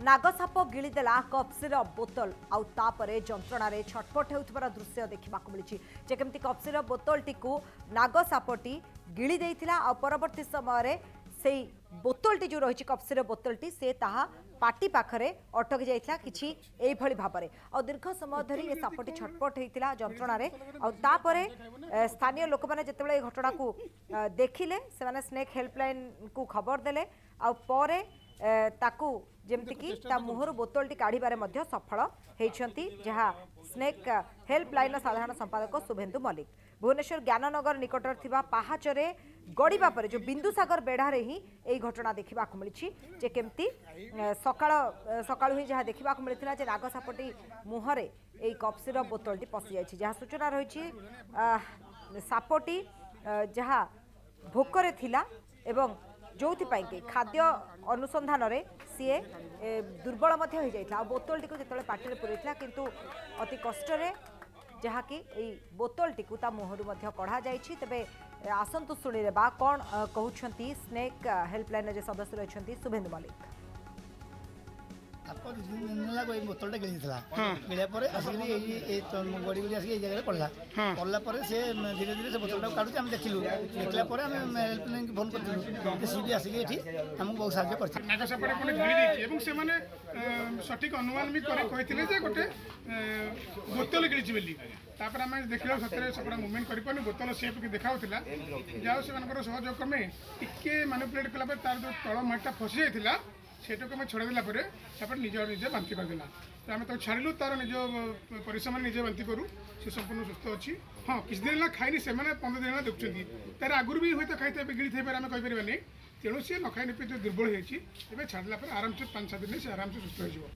नागसाप गिलीदेला कप्सिर बोतल आउे जंत्रण छटपट होउथिबार दृश्य देखा मिली जे केमती कप्सिर बोतलटी को नागसापटी गिली देइथिला आ परवर्ती समय से बोतलटी जो रही कप्सिर बोतलटी से ताहा पाटी पाखरे अटक जाइथिला किछि एई भली भाबरे आ दीर्घ समय धरी ए सापटी छटपट होइथिला जंत्रण स्थानीय लोक मैंने जितेबाला घटना को देखिले से माने स्नेक हेल्पलाइन को खबर देले आ परे ताकू जेमती ता मुहर बोतलटी काढ़िबारे मध्य सफल होइछंती जहाँ स्नेक हेल्पलाइन साधारण संपादक शुभेन्दु मल्लिक भुवनेश्वर ज्ञाननगर निकटर थिबा पाहाचरे गड़ीबा परे जो बिंदुसागर बेढ़ारे ही यही घटना देखा मिली जे केमती सकाळु ही जहाँ देखा मिलता जे नागसापटी मुहरे यही कप्सिर बोतलटी पशि जाइए जहाँ सूचना रही सापटी जहाँ भोकरे थिला एवं जो खाद्य अनुसंधान सी दुर्बल हो जाता बोतलटी को जो पार्टी पूरा किंतु अति कष्ट जहाँकि बोतलटी को मुहर कढ़ा जाइए तेरे आसतु शुणी कौन कहते स्नेक हेल्पलाइन सदस्य रही शुभेन्दु मल्लिक बोतलटा गिला गिला गड़ी गड़ी आसिक जगह पड़ा पड़ा से धीरे धीरे से बोतलटा काटुचे आम देखिलु देखला हेल्पलाइन फोन करूँ सी भी आसिक ये आमको बहुत साहय कर सठिक अनुमान भी गोटे बोतल गिड़ी बोली तापर आम देखला सतरे सपड़ा मुवमेंट कर बोतल सेप की देखा जाओ से सहयोग क्रमे टिके मानिपुलेट कला तार जो तल माटा फसी जाता सेटा को छड़े देला निज निजे बांति करदेला तो आम छाड़ू तार निज परिश्रम निजे बांति करूँ से संपूर्ण सुस्थ अच्छी हाँ किसी दिन खाई से 15 दिन देखुं तार आगुरी भी हूँ खाई गिड़ी थे आम कहीपर तेणु सी न खाई पी दुर्बल हो छाड़ा आराम से 5-7 दिन से आराम से सुस्थ हो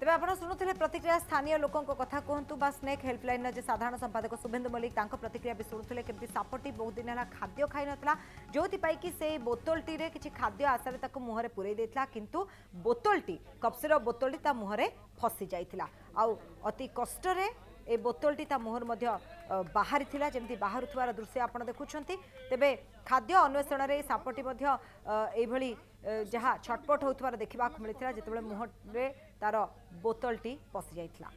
तेज आप शुणुले प्रतिक्रिया स्थानीय लोकों कथा कहतु बा स्नेक हेल्पलाइन जो साधारण संपादक शुभेन्दु मल्लिक प्रतिक्रिया भी शुणुले केमती सापटी बहुत दिन है खाद्य खाई नाला जो कि से बोतलटी रे किसी खाद्य आशार मुहर पूरे देता किंतु बोतलटी कप्सिर बोतलटी ता मुहर फसी जाइथिला आउ अति कष्ट ए बोतलटी ता मुहर बाहरी थिला जेमती बाहरुथवार दृश्य आपण देखुछंती तेबे खाद्य अन्वेषण रे सापटी एभली जहाँ छटपट होउथवार देखिबा मिलिथिला जेतेबेले मुहर रे तार बोतलटी पसी जाइथिला।